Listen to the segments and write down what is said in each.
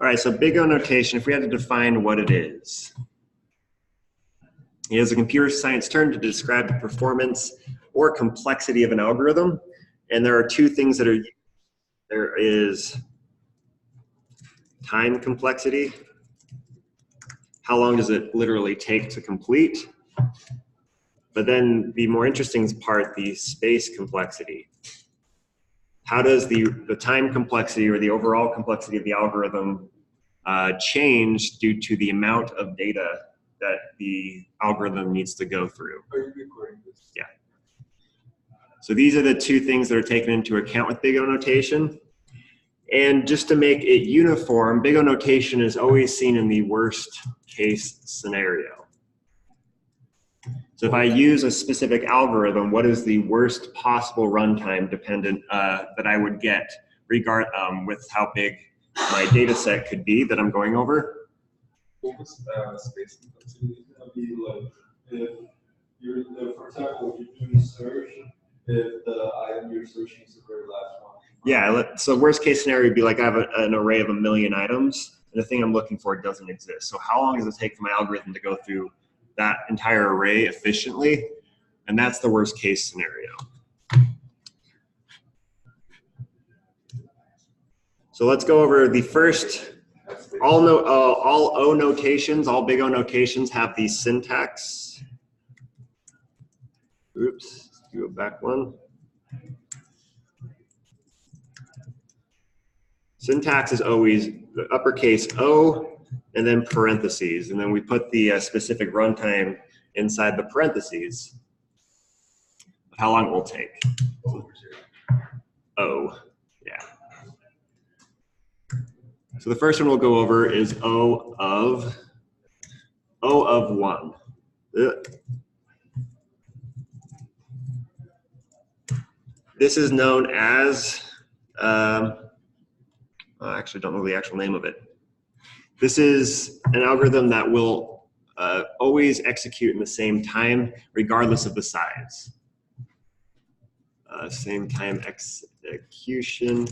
All right, so big O notation, if we had to define what it is a computer science term to describe the performance or complexity of an algorithm. And there are two things that are used. There is time complexity. How long does it literally take to complete? But then the more interesting part, the space complexity. How does the time complexity or the overall complexity of the algorithm change due to the amount of data that the algorithm needs to go through? Are you recording this? Yeah. So these are the two things that are taken into account with big O notation. And just to make it uniform, big O notation is always seen in the worst case scenario. So if I use a specific algorithm, what is the worst possible runtime dependent that I would get with how big my data set could be that I'm going over? What was space complexity? It's gonna be like for example, if you're doing search, if the item you're searching is the very last one. Yeah, so worst case scenario would be like I have an array of 1 million items, and the thing I'm looking for doesn't exist. So how long does it take for my algorithm to go through that entire array efficiently? And that's the worst case scenario. So let's go over the first, all O notations, all big O notations have the syntax. Oops, let's do a back one. Syntax is always the uppercase O and then parentheses, and then we put the specific runtime inside the parentheses. How long it will take. O, yeah. So the first one we'll go over is O of 1. This is known as, I actually don't know the actual name of it. This is an algorithm that will always execute in the same time, regardless of the size. Same time execution,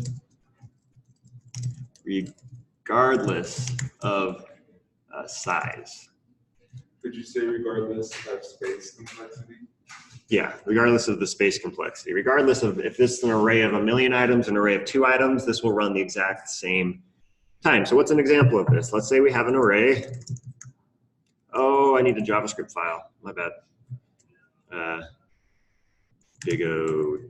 regardless of size. Did you say regardless of space complexity? Yeah, regardless of the space complexity. Regardless of if this is an array of 1 million items, an array of 2 items, this will run the exact same time. So what's an example of this? Let's say we have an array. Oh, I need a JavaScript file. My bad. Big O.js.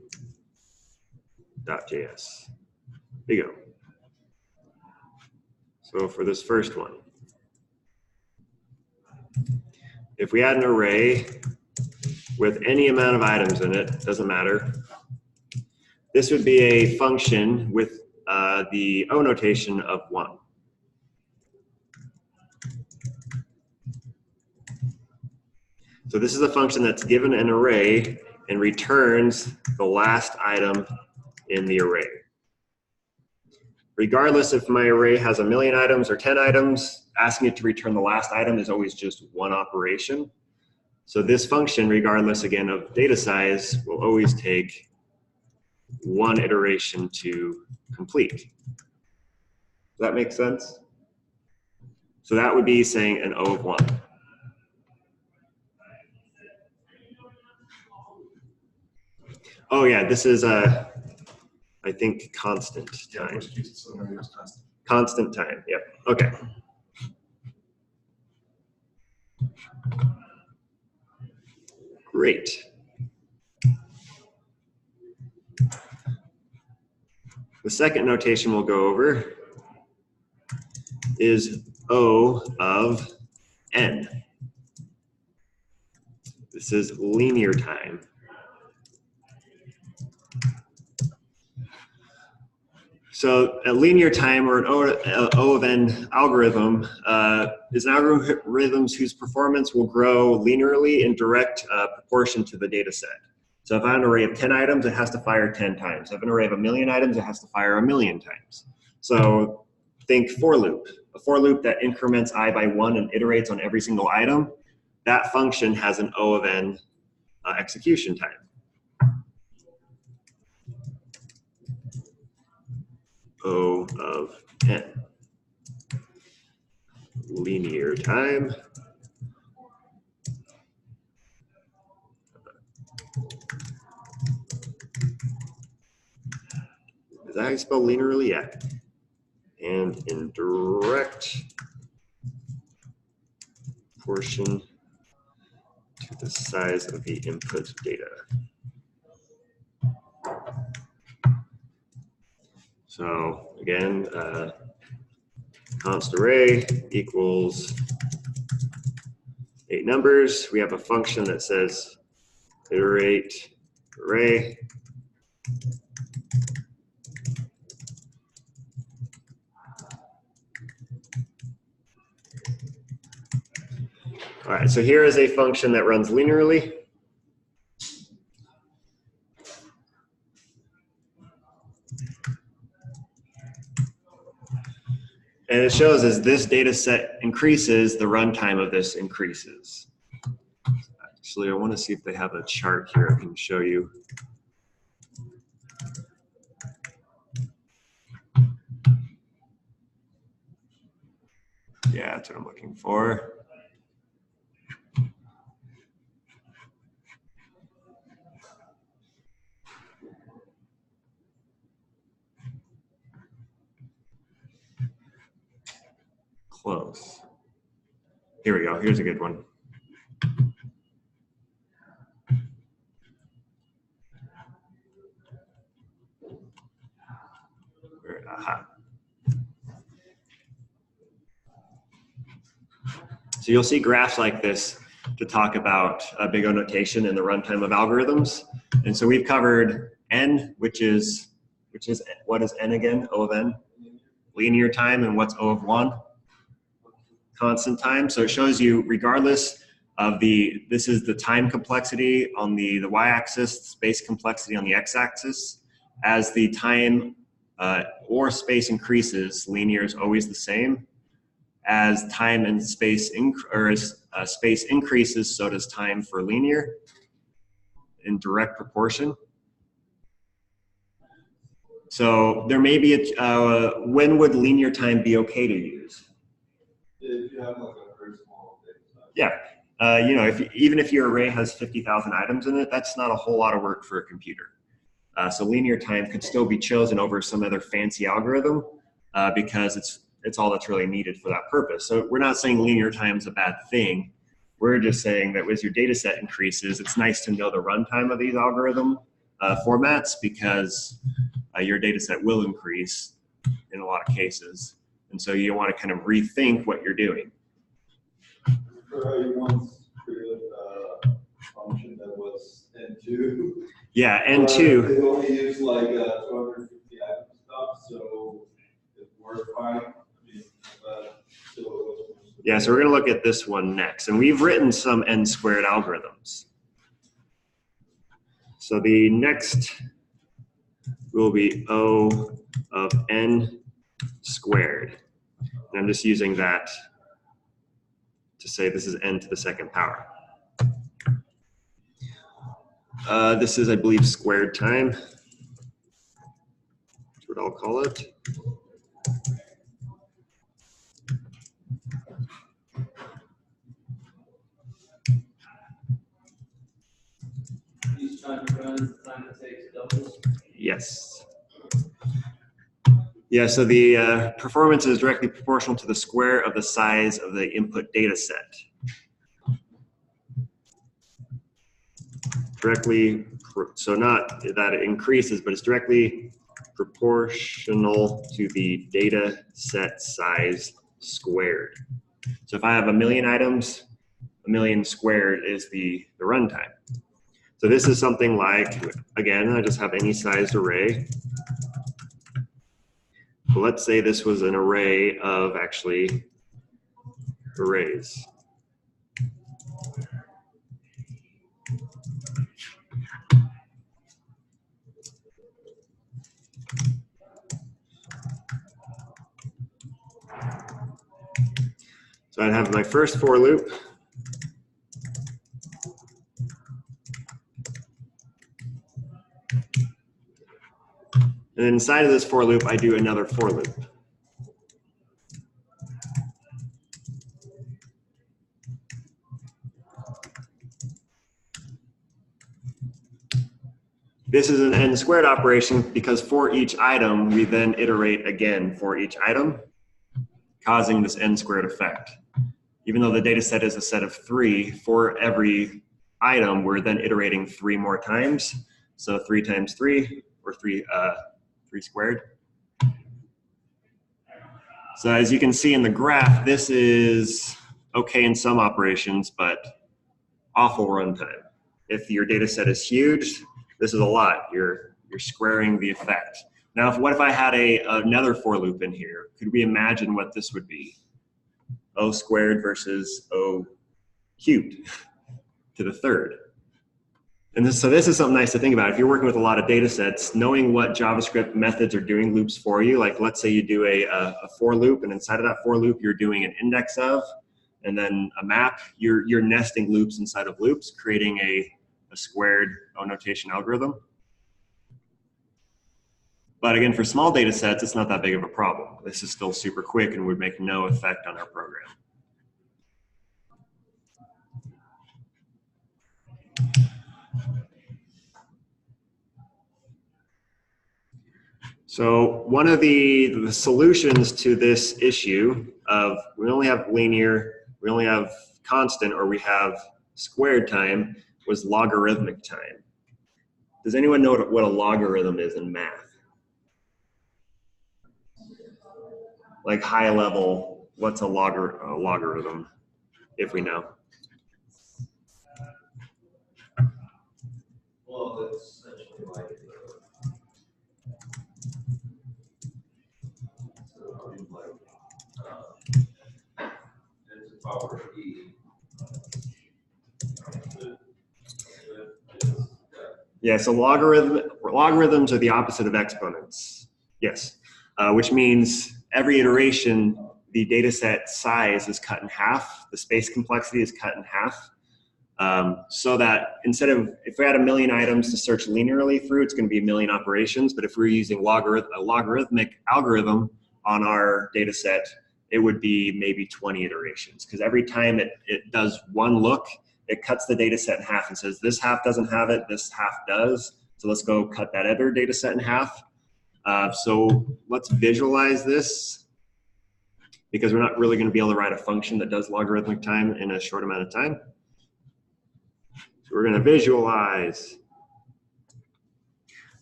Big O. So for this first one, if we had an array with any amount of items in it, doesn't matter, this would be a function with the O notation of 1. So this is a function that's given an array and returns the last item in the array. Regardless if my array has 1 million items or 10 items, asking it to return the last item is always just one operation. So this function, regardless again of data size, will always take one iteration to complete. Does that make sense? So that would be saying an O of 1. Oh yeah, this is I think constant time. Constant time, yep, okay. Great. The second notation we'll go over is O of n. This is linear time. So a linear time, or an O of n algorithm, is an algorithm whose performance will grow linearly in direct proportion to the data set. So if I have an array of 10 items, it has to fire 10 times. If I have an array of 1 million items, it has to fire 1 million times. So think for loop. A for loop that increments I by 1 and iterates on every single item, that function has an O of n execution time. O of n. linear time. Is that how you spell linearly? Yeah. And in direct proportion to the size of the input data. So again, const array equals 8 numbers. We have a function that says iterate array. All right, so here is a function that runs linearly. And it shows as this data set increases, the runtime of this increases. Actually, I want to see if they have a chart here I can show you. Yeah, that's what I'm looking for. Close. Here we go. Here's a good one. Aha. So you'll see graphs like this to talk about big O notation and the runtime of algorithms. And so we've covered N, which is what is N again? O of N? Linear time. And what's O of 1? Constant time. So it shows you regardless of this is the time complexity on the y-axis, space complexity on the x-axis. As the time or space increases, linear is always the same. As time and space space increases, so does time for linear in direct proportion. So there may be when would linear time be okay to use? If you have like a very small data set. Yeah, you know, even if your array has 50,000 items in it, that's not a whole lot of work for a computer. So linear time could still be chosen over some other fancy algorithm because it's all that's really needed for that purpose. So we're not saying linear time is a bad thing. We're just saying that as your data set increases, it's nice to know the runtime of these algorithm formats because your data set will increase in a lot of cases. And so you want to kind of rethink what you're doing. You once created a function that was N2. Yeah, N2. It only used like 250 item stuff, so it worked fine. Yeah, so we're going to look at this one next. And we've written some n squared algorithms. So the next will be O of n squared. And I'm just using that to say this is n to the second power. This is, I believe, squared time. That's what I'll call it. Each time you run is the time it takes doubles? Yes. Yeah, so the performance is directly proportional to the square of the size of the input data set. Directly, so not that it increases, but it's directly proportional to the data set size squared. So if I have 1,000,000 items, 1,000,000 squared is the runtime. So this is something like, again, I just have any sized array. But let's say this was an array of actually arrays. So I'd have my first for loop. And then inside of this for loop, I do another for loop. This is an n squared operation because for each item, we then iterate again for each item, causing this n squared effect. Even though the data set is a set of 3, for every item, we're then iterating 3 more times. So 3 times 3, or 3 squared. So as you can see in the graph, this is okay in some operations, but awful runtime. If your data set is huge, this is a lot. You're squaring the effect. Now, what if I had another for loop in here? Could we imagine what this would be? O squared versus O cubed to the third. And so this is something nice to think about. If you're working with a lot of data sets, knowing what JavaScript methods are doing loops for you, like let's say you do a for loop, and inside of that for loop, you're doing an index of, and then a map, you're nesting loops inside of loops, creating a squared O notation algorithm. But again, for small data sets, it's not that big of a problem. This is still super quick and would make no effect on our program. So one of the solutions to this issue of we only have linear, we only have constant, or we have squared time was logarithmic time. Does anyone know what a logarithm is in math? Like high level, what's a logarithm, if we know? Well, it's essentially like it's a power E. Yeah, so logarithms are the opposite of exponents. Yes, which means every iteration, the data set size is cut in half, the space complexity is cut in half, so that instead of, if we had 1 million items to search linearly through, it's going to be 1 million operations, but if we're using a logarithmic algorithm on our data set, it would be maybe 20 iterations, because every time it does one look, it cuts the data set in half and says, this half doesn't have it, this half does, so let's go cut that other data set in half. So let's visualize this, because we're not really going to be able to write a function that does logarithmic time in a short amount of time. So we're going to visualize.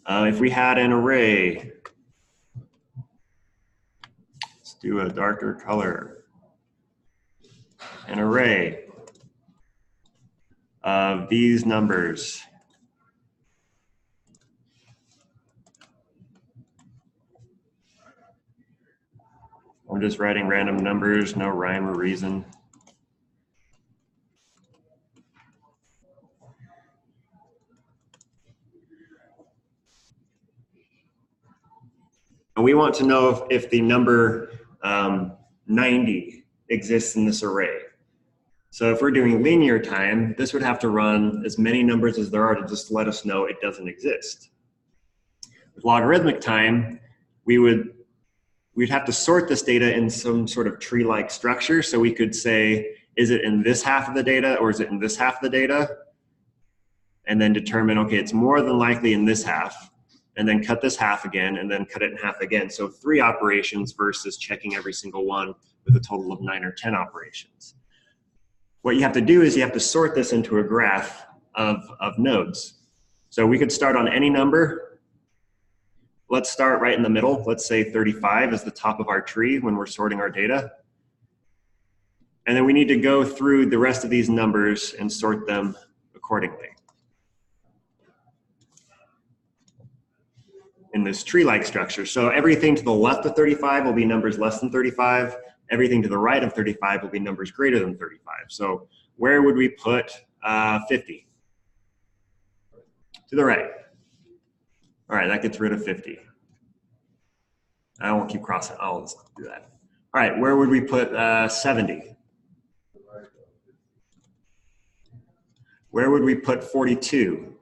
If we had an array, let's do a darker color. An array of these numbers. I'm just writing random numbers, no rhyme or reason. And we want to know if the number 90 exists in this array. So if we're doing linear time, this would have to run as many numbers as there are to just let us know it doesn't exist. With logarithmic time, we'd have to sort this data in some sort of tree-like structure. So we could say, is it in this half of the data or is it in this half of the data? And then determine, okay, it's more than likely in this half. And then cut this half again, and then cut it in half again. So 3 operations versus checking every single one with a total of 9 or 10 operations. What you have to do is you have to sort this into a graph of nodes. So we could start on any number. Let's start right in the middle. Let's say 35 is the top of our tree when we're sorting our data. And then we need to go through the rest of these numbers and sort them accordingly. In this tree-like structure. So everything to the left of 35 will be numbers less than 35. Everything to the right of 35 will be numbers greater than 35. So where would we put 50? To the right. All right, that gets rid of 50. I won't keep crossing. I'll just do that. All right, where would we put 70? Where would we put 42?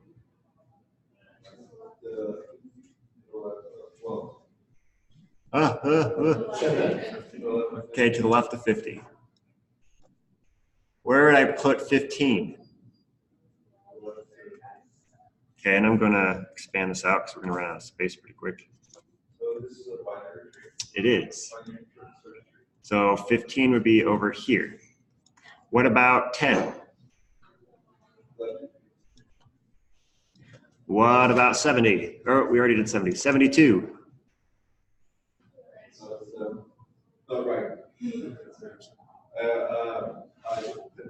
Okay, to the left of 50. Where would I put 15? Okay, and I'm gonna expand this out because we're gonna run out of space pretty quick. So this is a binary tree. It is. Binary tree, search tree. So 15 would be over here. What about 10? Left. What about 70? Oh, we already did 70. 72. Oh, right. I didn't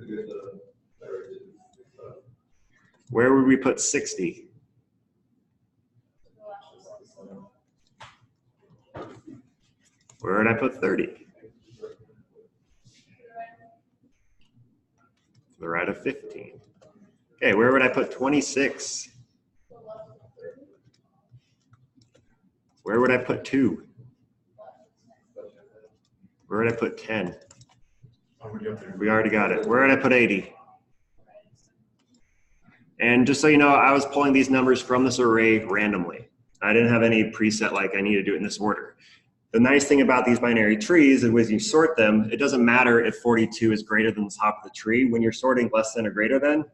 get the direction. Where would we put 60? Where would I put 30? To the right of 15. Okay, where would I put 26? Where would I put 2? Where would I put 10? We already got it. Where would I put 80? And just so you know, I was pulling these numbers from this array randomly. I didn't have any preset like I need to do it in this order. The nice thing about these binary trees is when you sort them, it doesn't matter if 42 is greater than the top of the tree. When you're sorting less than or greater than,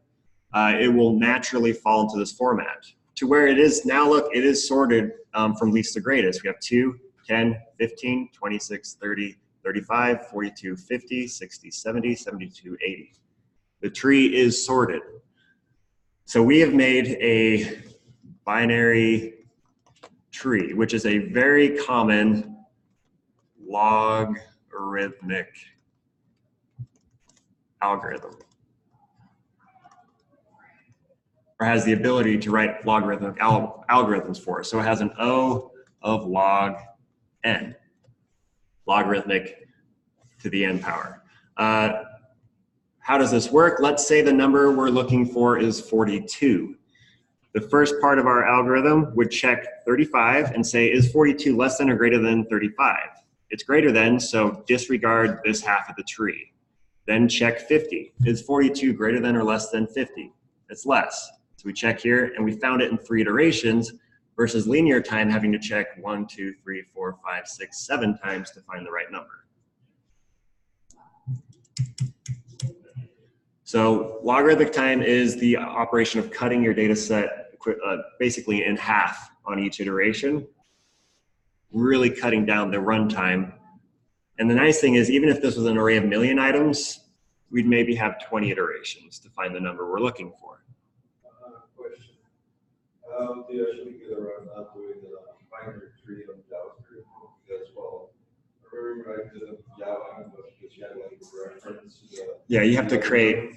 it will naturally fall into this format. To where it is now, look, it is sorted from least to greatest. We have 2, 10, 15, 26, 30, 35, 42, 50, 60, 70, 72, 80. The tree is sorted. So we have made a binary tree, which is a very common logarithmic algorithm, or has the ability to write logarithmic algorithms for us. So it has an O of log n, logarithmic to the n power. How does this work? Let's say the number we're looking for is 42. The first part of our algorithm would check 35 and say, is 42 less than or greater than 35? It's greater than, so disregard this half of the tree. Then check 50. Is 42 greater than or less than 50? It's less. So we check here, and we found it in 3 iterations versus linear time having to check 1, 2, 3, 4, 5, 6, 7 times to find the right number. So logarithmic time is the operation of cutting your data set basically in half on each iteration, really cutting down the runtime. And the nice thing is, even if this was an array of million items, we'd maybe have 20 iterations to find the number we're looking for. Question. How do you actually get around not doing the binary tree of JavaScript as well? I remember I did Java, but because you had like a reference to the. Yeah, you have to create.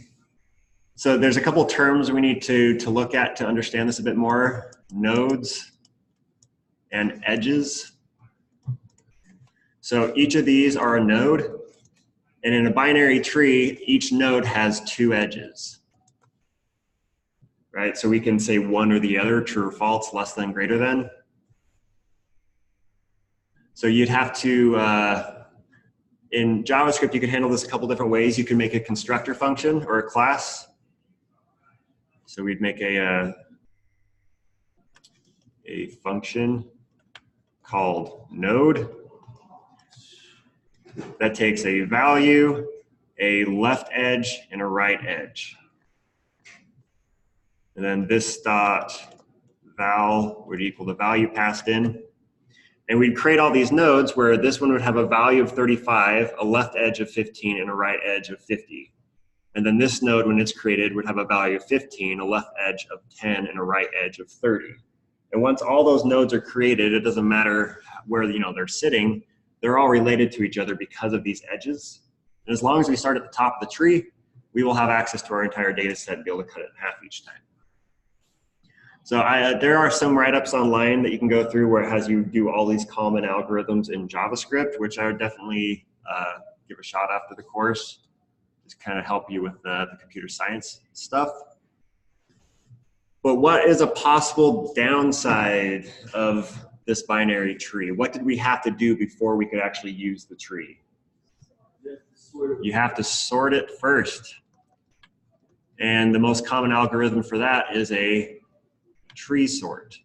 So there's a couple terms we need to look at to understand this a bit more. Nodes and edges. So each of these are a node. And in a binary tree, each node has 2 edges. Right? So we can say one or the other, true or false, less than, greater than. So you'd have to, in JavaScript, you can handle this a couple different ways. You can make a constructor function or a class. So we'd make a function called node that takes a value, a left edge, and a right edge. And then this dot val would equal the value passed in. And we'd create all these nodes where this one would have a value of 35, a left edge of 15, and a right edge of 50. And then this node, when it's created, would have a value of 15, a left edge of 10, and a right edge of 30. And once all those nodes are created, it doesn't matter where they're sitting, they're all related to each other because of these edges. And as long as we start at the top of the tree, we will have access to our entire data set and be able to cut it in half each time. So there are some write-ups online that you can go through where it has you do all these common algorithms in JavaScript, which I would definitely give a shot after the course. Just kind of help you with the computer science stuff. But what is a possible downside of this binary tree? What did we have to do before we could actually use the tree? You have to sort it first. And the most common algorithm for that is a tree sort,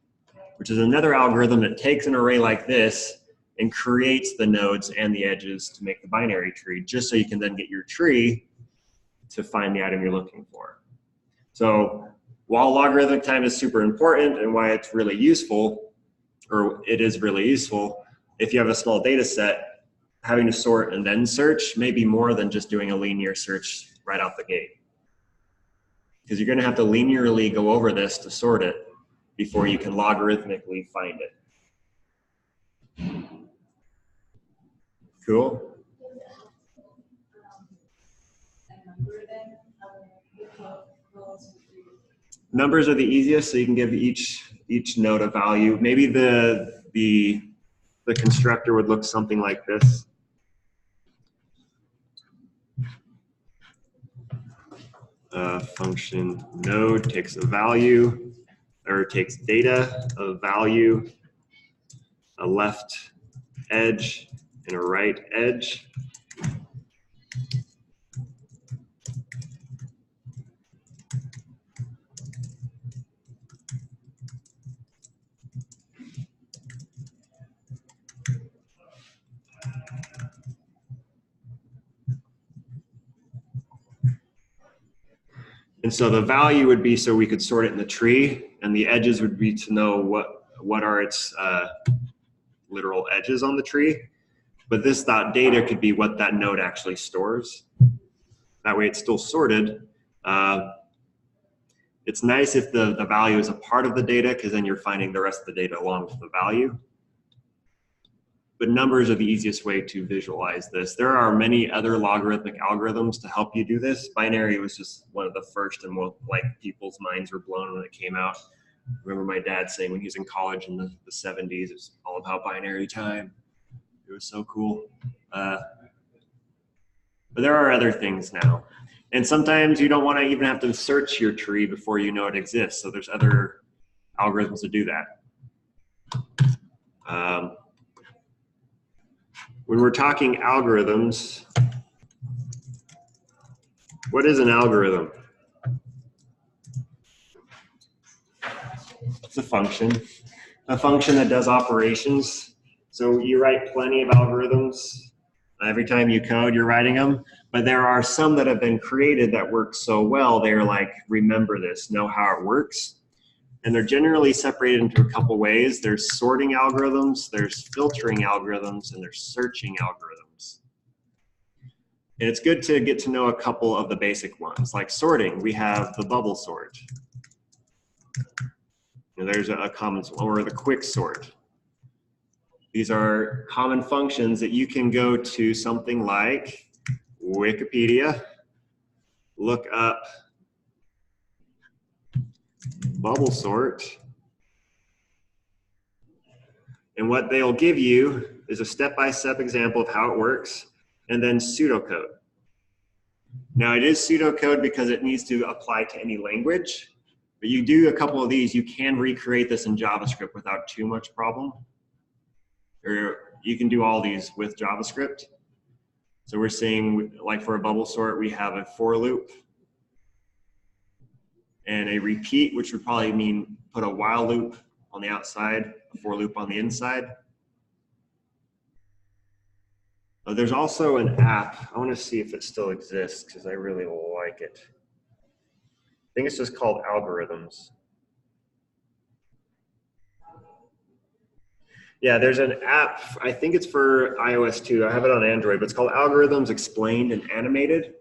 which is another algorithm that takes an array like this and creates the nodes and the edges to make the binary tree, just so you can then get your tree to find the item you're looking for. So while logarithmic time is super important and why it's really useful, or it is really useful, if you have a small data set, having to sort and then search may be more than just doing a linear search right out the gate. Because you're going to have to linearly go over this to sort it before you can logarithmically find it. Cool? Numbers are the easiest, so you can give each node a value. Maybe the constructor would look something like this. Function node takes a value, or takes data, a value, a left edge, and a right edge. And so the value would be so we could sort it in the tree, and the edges would be to know what are its literal edges on the tree. But this .data could be what that node actually stores. That way it's still sorted. It's nice if the value is a part of the data, because then you're finding the rest of the data along with the value. But numbers are the easiest way to visualize this. There are many other logarithmic algorithms to help you do this. Binary was just one of the first, and like people's minds were blown when it came out. I remember my dad saying when he was in college in the 70s, it was all about binary time. It was so cool. But there are other things now. And sometimes you don't want to even have to search your tree before you know it exists. So there's other algorithms to do that. When we're talking algorithms, what is an algorithm? It's a function that does operations. So you write plenty of algorithms. Every time you code, you're writing them. But there are some that have been created that work so well, they're like, remember this, know how it works. And they're generally separated into a couple ways. There's sorting algorithms, there's filtering algorithms, and there's searching algorithms. And it's good to get to know a couple of the basic ones. Like sorting, we have the bubble sort. And there's a common, or the quick sort. These are common functions that you can go to something like Wikipedia, look up bubble sort, and what they'll give you is a step-by-step example of how it works, and then pseudocode. Now it is pseudocode because it needs to apply to any language, but you do a couple of these, you can recreate this in JavaScript without too much problem. Or you can do all these with JavaScript. So we're seeing, like for a bubble sort, we have a for loop and a repeat, which would probably mean put a while loop on the outside, a for loop on the inside. There's also an app. I want to see if it still exists because I really like it. I think it's just called Algorithms. Yeah, there's an app, I think it's for iOS too. I have it on Android, but it's called Algorithms Explained and Animated.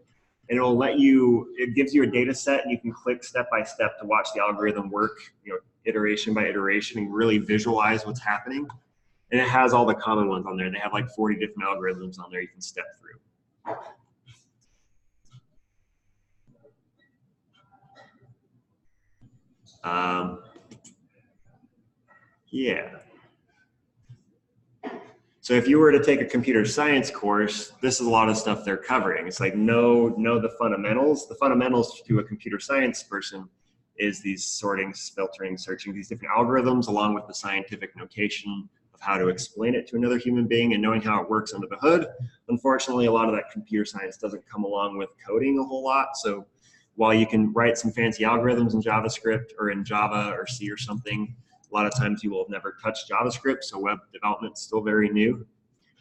And it'll let you, it gives you a data set and you can click step by step to watch the algorithm work, you know, iteration by iteration, and really visualize what's happening. And it has all the common ones on there. They have like 40 different algorithms on there you can step through. Yeah. So if you were to take a computer science course, this is a lot of stuff they're covering. It's like know the fundamentals. The fundamentals to a computer science person is these sorting, filtering, searching, these different algorithms along with the scientific notation of how to explain it to another human being and knowing how it works under the hood. Unfortunately, a lot of that computer science doesn't come along with coding a whole lot. So while you can write some fancy algorithms in JavaScript or in Java or C or something, a lot of times you will have never touched JavaScript, so web development is still very new.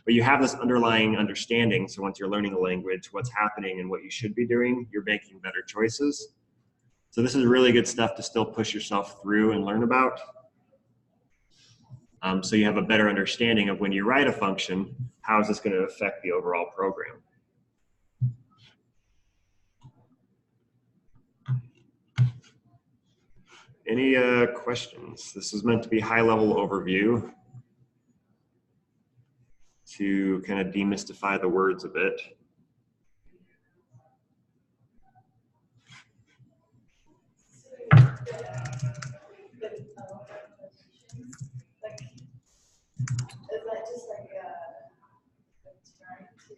But you have this underlying understanding, so once you're learning a language, what's happening and what you should be doing, you're making better choices. So this is really good stuff to still push yourself through and learn about. So you have a better understanding of when you write a function, how is this going to affect the overall program? Any questions? This is meant to be high-level overview to kind of demystify the words a bit. Is that just like a term to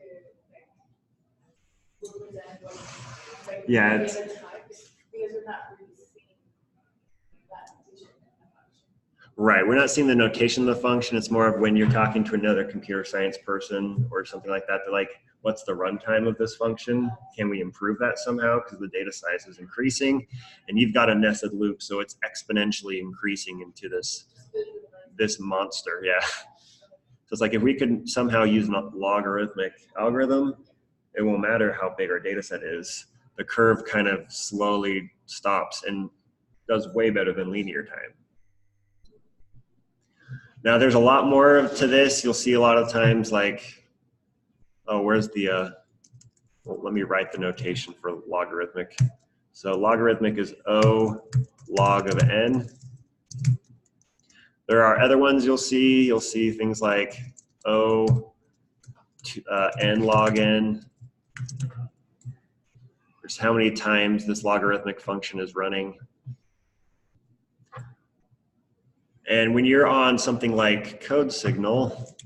represent what Yeah, the it's, other types? Because we're not really seeing that notation in the function. right, we're not seeing the notation of the function. It's more of when you're talking to another computer science person or something like that, they're like, what's the runtime of this function? Can we improve that somehow? Because the data size is increasing and you've got a nested loop, so it's exponentially increasing into this monster, yeah. So it's like if we could somehow use a logarithmic algorithm, it won't matter how big our data set is. The curve kind of slowly stops and does way better than linear time. Now there's a lot more to this. You'll see a lot of times like, oh, where's the, well, let me write the notation for logarithmic. So logarithmic is O log of n. There are other ones you'll see things like O n log n. There's how many times this logarithmic function is running. And when you're on something like code signal,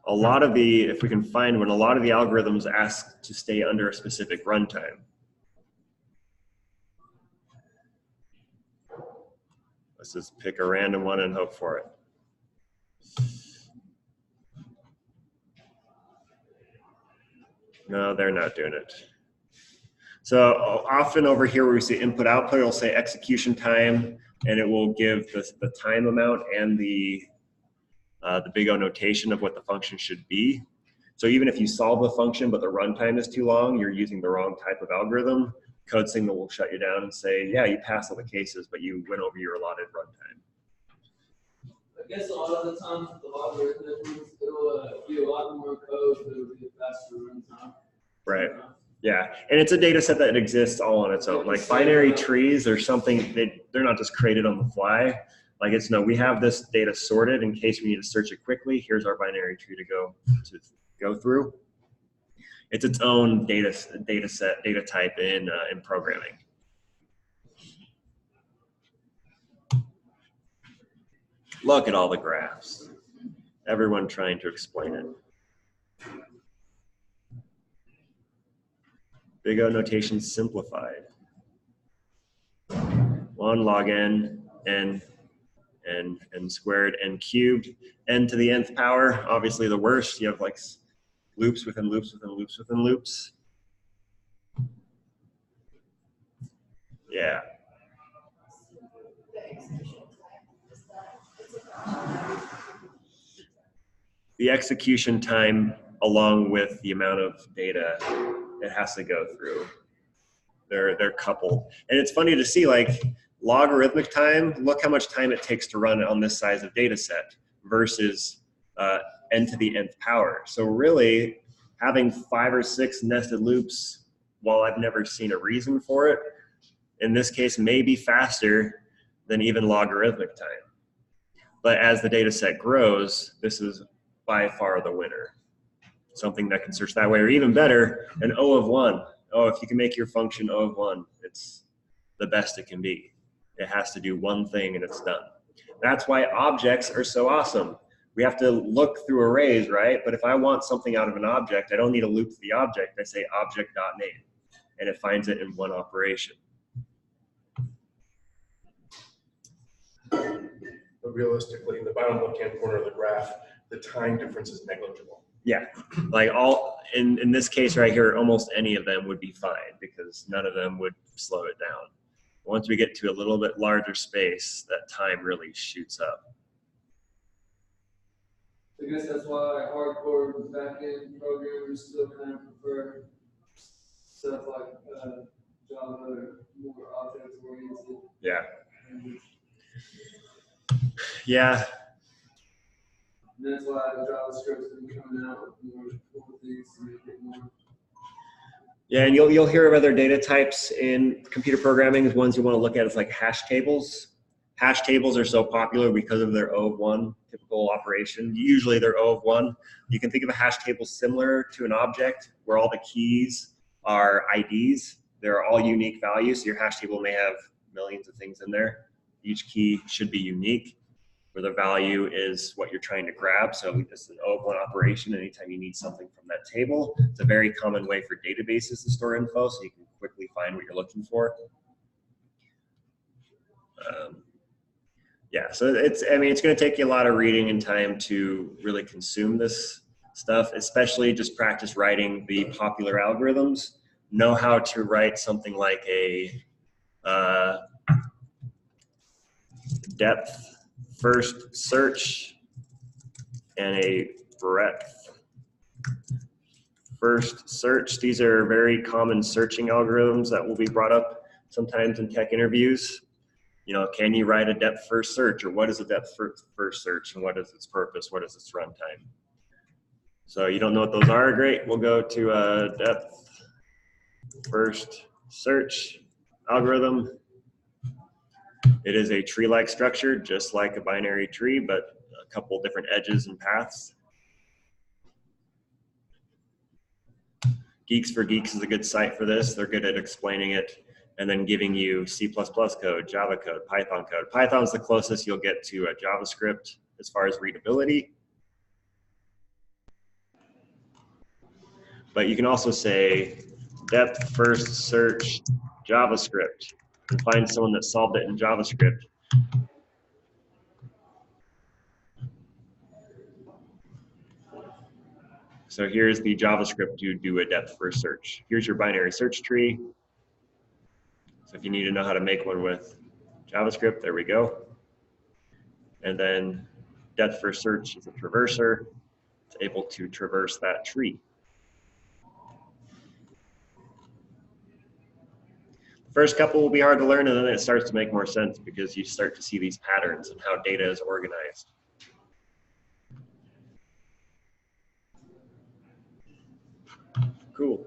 a lot of the, if we can find one, a lot of the algorithms ask to stay under a specific runtime. Let's just pick a random one and hope for it. No, they're not doing it. So often over here where we see input output, it'll say execution time, and it will give the time amount and the big O notation of what the function should be. So even if you solve the function but the runtime is too long, you're using the wrong type of algorithm, code signal will shut you down and say, yeah, you passed all the cases, but you went over your allotted runtime. I guess a lot of the times with the logarithmic ones, it'll be a lot more code, but it'll be a faster runtime. Right. Yeah, and it's a data set that exists all on its own. Like binary trees are something that they're not just created on the fly. Like it's no, we have this data sorted in case we need to search it quickly. Here's our binary tree to go through. It's its own data set, data type in programming. Look at all the graphs. Everyone trying to explain it. Big O notation simplified. 1 log n squared, n cubed, n to the nth power, obviously the worst. You have like loops within loops within loops within loops. Yeah. The execution time along with the amount of data it has to go through. They're coupled. And it's funny to see like logarithmic time, look how much time it takes to run on this size of data set versus n to the nth power. So really having 5 or 6 nested loops, while I've never seen a reason for it, in this case may be faster than even logarithmic time. But as the data set grows, this is by far the winner. Something that can search that way, or even better, an O of 1. Oh, if you can make your function O of 1, it's the best it can be. It has to do one thing and it's done. That's why objects are so awesome. We have to look through arrays, right? But if I want something out of an object, I don't need to loop to the object. I say object.name, and it finds it in one operation. But realistically, in the bottom left-hand corner of the graph, the time difference is negligible. Yeah, like all, in this case right here, almost any of them would be fine because none of them would slow it down. Once we get to a little bit larger space, that time really shoots up. I guess that's why hardcore back-end programmers still kind of prefer stuff like Java or more object oriented. Yeah. Yeah. And that's why the JavaScript's been coming out with more things to make it more. Yeah, and you'll hear of other data types in computer programming. Ones you want to look at is like hash tables. Hash tables are so popular because of their O of 1 typical operation. Usually they're O of 1. You can think of a hash table similar to an object where all the keys are IDs. They're all unique values. So your hash table may have millions of things in there. Each key should be unique, where the value is what you're trying to grab. So this is an O of 1 operation. Anytime you need something from that table, it's a very common way for databases to store info, so you can quickly find what you're looking for. Yeah, so it's going to take you a lot of reading and time to really consume this stuff, especially just practice writing the popular algorithms. Know how to write something like a depth first search and a breadth first search. These are very common searching algorithms that will be brought up sometimes in tech interviews. You know, can you write a depth first search, or what is a depth first search and what is its purpose? What is its runtime? So you don't know what those are? Great, we'll go to a depth first search algorithm. It is a tree-like structure, just like a binary tree, but a couple different edges and paths. Geeks for Geeks is a good site for this. They're good at explaining it and then giving you C++ code, Java code, Python code. Python's the closest you'll get to a JavaScript as far as readability. But you can also say depth first search JavaScript and find someone that solved it in JavaScript. So here's the JavaScript to do a depth first search. Here's your binary search tree. So if you need to know how to make one with JavaScript, there we go. And then depth first search is a traverser. It's able to traverse that tree. The first couple will be hard to learn, and then it starts to make more sense because you start to see these patterns and how data is organized. Cool.